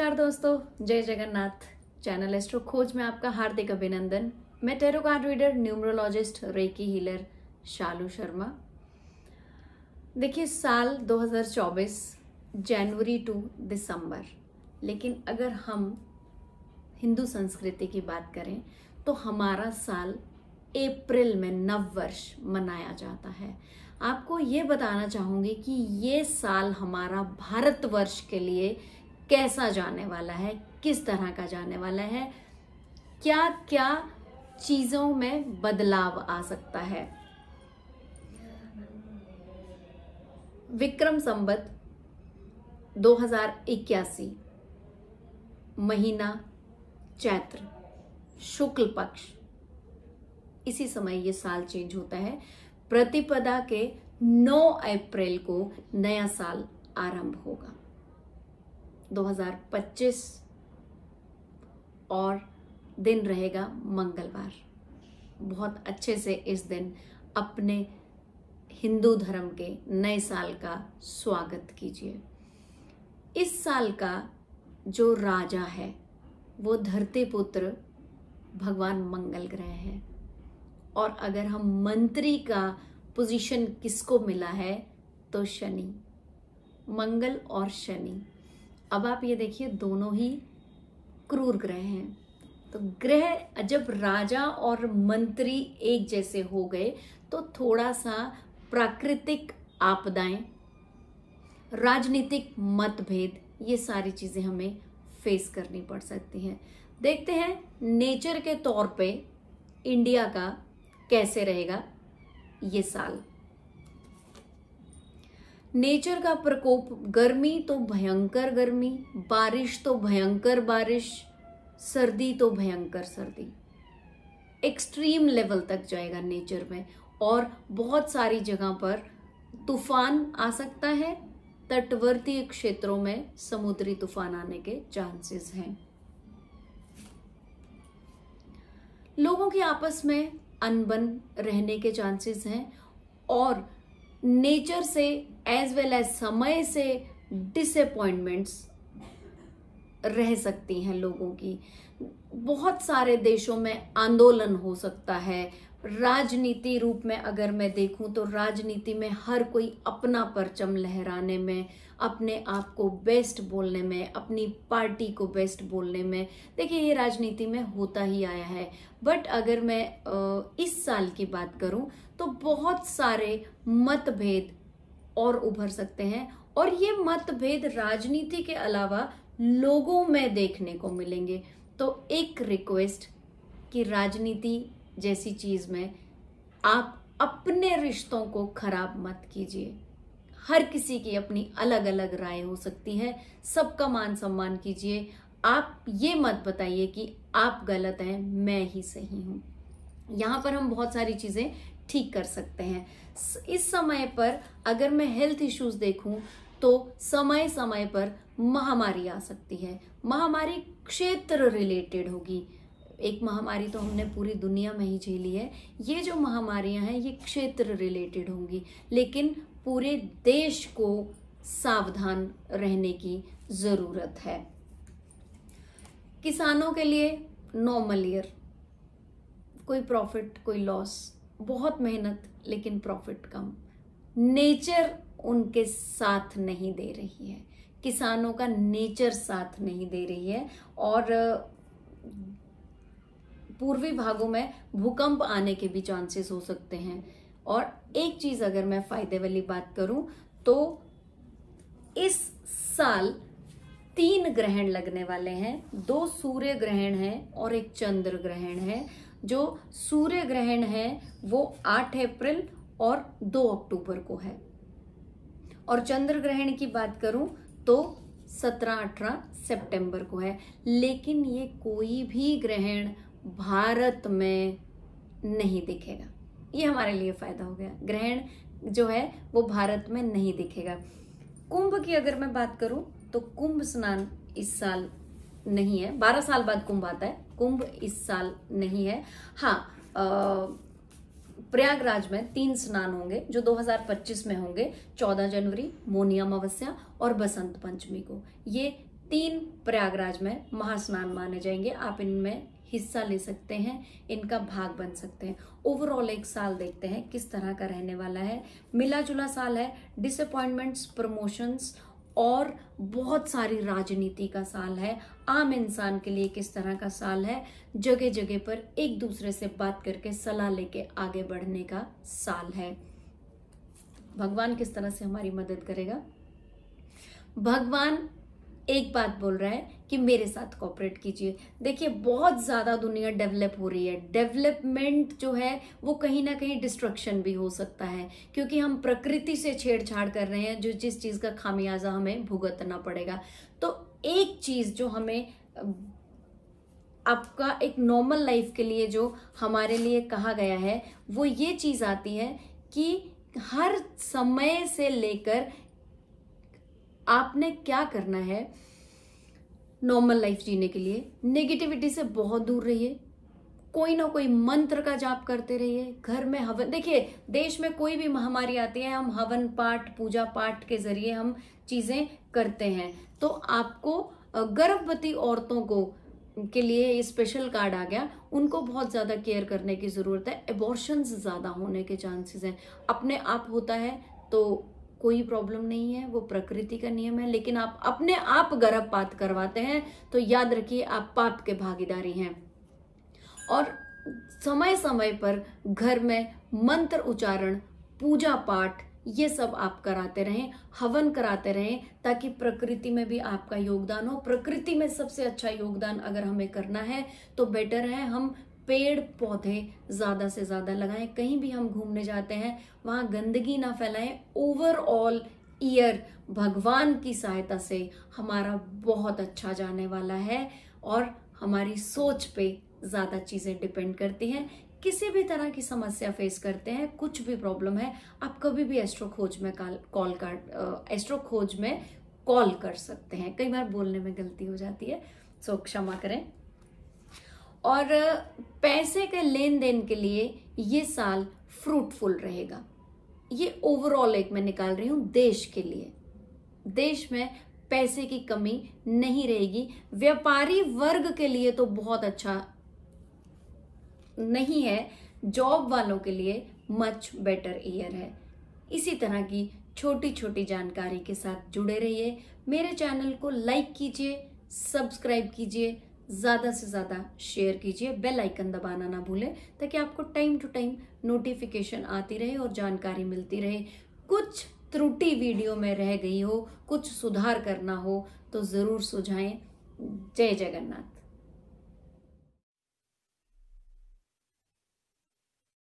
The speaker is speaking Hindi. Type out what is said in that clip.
नमस्कार दोस्तों, जय जगन्नाथ। चैनल एस्ट्रो खोज में आपका हार्दिक अभिनंदन। मैं tarot card reader, numerologist, reiki healer Shalu Sharma. देखिए, साल 2024 जनवरी टू दिसंबर, लेकिन अगर हम हिंदू संस्कृति की बात करें तो हमारा साल अप्रैल में नव वर्ष मनाया जाता है। आपको ये बताना चाहूंगी कि ये साल हमारा भारतवर्ष के लिए कैसा जाने वाला है, किस तरह का जाने वाला है, क्या क्या चीजों में बदलाव आ सकता है। विक्रम संवत 2081 महीना चैत्र शुक्ल पक्ष, इसी समय ये साल चेंज होता है। प्रतिपदा के 9 अप्रैल को नया साल आरंभ होगा 2025 और दिन रहेगा मंगलवार। बहुत अच्छे से इस दिन अपने हिंदू धर्म के नए साल का स्वागत कीजिए। इस साल का जो राजा है वो धरती पुत्र भगवान मंगल ग्रह है, और अगर हम मंत्री का पोजीशन किसको मिला है तो शनि, मंगल और शनि। अब आप ये देखिए, दोनों ही क्रूर ग्रह हैं। तो ग्रह जब राजा और मंत्री एक जैसे हो गए तो थोड़ा सा प्राकृतिक आपदाएं, राजनीतिक मतभेद, ये सारी चीजें हमें फेस करनी पड़ सकती हैं। देखते हैं नेचर के तौर पे इंडिया का कैसे रहेगा ये साल। नेचर का प्रकोप, गर्मी तो भयंकर गर्मी, बारिश तो भयंकर बारिश, सर्दी तो भयंकर सर्दी, एक्सट्रीम लेवल तक जाएगा नेचर में। और बहुत सारी जगह पर तूफान आ सकता है। तटवर्ती क्षेत्रों में समुद्री तूफान आने के चांसेस हैं। लोगों की आपस में अनबन रहने के चांसेस हैं, और नेचर से एज वेल एज समय से डिसअपॉइंटमेंट्स रह सकती हैं लोगों की। बहुत सारे देशों में आंदोलन हो सकता है। राजनीति रूप में अगर मैं देखूं तो राजनीति में हर कोई अपना परचम लहराने में, अपने आप को बेस्ट बोलने में, अपनी पार्टी को बेस्ट बोलने में, देखिए ये राजनीति में होता ही आया है। बट अगर मैं इस साल की बात करूं तो बहुत सारे मतभेद और उभर सकते हैं, और ये मतभेद राजनीति के अलावा लोगों में देखने को मिलेंगे। तो एक रिक्वेस्ट कि राजनीति जैसी चीज में आप अपने रिश्तों को खराब मत कीजिए। हर किसी की अपनी अलग अलग राय हो सकती है, सबका मान सम्मान कीजिए। आप ये मत बताइए कि आप गलत हैं, मैं ही सही हूं। यहाँ पर हम बहुत सारी चीजें ठीक कर सकते हैं। इस समय पर अगर मैं हेल्थ इश्यूज देखूं तो समय समय पर महामारी आ सकती है। महामारी क्षेत्र रिलेटेड होगी। एक महामारी तो हमने पूरी दुनिया में ही झेली है, ये जो महामारियां हैं ये क्षेत्र रिलेटेड होंगी, लेकिन पूरे देश को सावधान रहने की जरूरत है। किसानों के लिए नॉर्मल ईयर, कोई प्रॉफिट कोई लॉस, बहुत मेहनत लेकिन प्रॉफिट कम। नेचर उनके साथ नहीं दे रही है, किसानों का नेचर साथ नहीं दे रही है, और पूर्वी भागों में भूकंप आने के भी चांसेस हो सकते हैं। और एक चीज अगर मैं फायदे वाली बात करूं तो इस साल 3 ग्रहण लगने वाले हैं। 2 सूर्य ग्रहण है और एक चंद्र ग्रहण है। जो सूर्य ग्रहण है वो 8 अप्रैल और 2 अक्टूबर को है, और चंद्र ग्रहण की बात करूं तो 17-18 सितंबर को है। लेकिन ये कोई भी ग्रहण भारत में नहीं दिखेगा। ये हमारे लिए फायदा हो गया, ग्रहण जो है वो भारत में नहीं दिखेगा। कुंभ की अगर मैं बात करूं तो कुंभ स्नान इस साल नहीं है। 12 साल बाद कुंभ आता है, कुंभ इस साल नहीं है। हाँ, प्रयागराज में 3 स्नान होंगे जो 2025 में होंगे। 14 जनवरी, मौनी अमावस्या और बसंत पंचमी को। ये 3 प्रयागराज में महास्नान माने जाएंगे। आप इनमें हिस्सा ले सकते हैं, इनका भाग बन सकते हैं। ओवरऑल एक साल देखते हैं किस तरह का रहने वाला है। मिला जुला साल है, डिसअपॉइंटमेंट्स, प्रमोशंस और बहुत सारी राजनीति का साल है। आम इंसान के लिए किस तरह का साल है, जगह जगह पर एक दूसरे से बात करके सलाह लेके आगे बढ़ने का साल है। भगवान किस तरह से हमारी मदद करेगा? भगवान एक बात बोल रहा है कि मेरे साथ कोऑपरेट कीजिए। देखिए बहुत ज्यादा दुनिया डेवलप हो रही है। डेवलपमेंट जो है वो कहीं ना कहीं डिस्ट्रक्शन भी हो सकता है, क्योंकि हम प्रकृति से छेड़छाड़ कर रहे हैं, जो जिस चीज का खामियाजा हमें भुगतना पड़ेगा। तो एक चीज जो हमें आपका एक नॉर्मल लाइफ के लिए जो हमारे लिए कहा गया है, वो ये चीज आती है कि हर समय से लेकर आपने क्या करना है नॉर्मल लाइफ जीने के लिए। नेगेटिविटी से बहुत दूर रहिए, कोई ना कोई मंत्र का जाप करते रहिए, घर में हवन। देखिए देश में कोई भी महामारी आती है, हम हवन पाठ, पूजा पाठ के जरिए हम चीजें करते हैं। तो आपको गर्भवती औरतों को के लिए ये स्पेशल कार्ड आ गया, उनको बहुत ज्यादा केयर करने की जरूरत है। एबॉर्शंस ज्यादा होने के चांसेस हैं। अपने आप होता है तो कोई प्रॉब्लम नहीं है, वो प्रकृति का नियम है। लेकिन आप अपने आप गर्भपात करवाते हैं तो याद रखिए आप पाप के भागीदारी हैं। और समय समय पर घर में मंत्र उच्चारण, पूजा पाठ, ये सब आप कराते रहें, हवन कराते रहें, ताकि प्रकृति में भी आपका योगदान हो। प्रकृति में सबसे अच्छा योगदान अगर हमें करना है तो बेटर है हम पेड़ पौधे ज्यादा से ज्यादा लगाएं। कहीं भी हम घूमने जाते हैं वहां गंदगी ना फैलाएं। ओवरऑल ईयर भगवान की सहायता से हमारा बहुत अच्छा जाने वाला है और हमारी सोच पे ज्यादा चीजें डिपेंड करती हैं। किसी भी तरह की समस्या फेस करते हैं, कुछ भी प्रॉब्लम है, आप कभी भी एस्ट्रो खोज में कॉल कर सकते हैं। कई बार बोलने में गलती हो जाती है, सो क्षमा करें। और पैसे के लेन देन के लिए ये साल फ्रूटफुल रहेगा। ये ओवरऑल एक मैं निकाल रही हूं देश के लिए। देश में पैसे की कमी नहीं रहेगी। व्यापारी वर्ग के लिए तो बहुत अच्छा नहीं है, जॉब वालों के लिए मच बेटर ईयर है। इसी तरह की छोटी छोटी जानकारी के साथ जुड़े रहिए। मेरे चैनल को लाइक कीजिए, सब्सक्राइब कीजिए, ज्यादा से ज्यादा शेयर कीजिए, बेल आइकन दबाना ना भूलें, ताकि आपको टाइम टू टाइम नोटिफिकेशन आती रहे और जानकारी मिलती रहे। कुछ त्रुटि वीडियो में रह गई हो, कुछ सुधार करना हो तो जरूर सुझाएं। जय जगन्नाथ।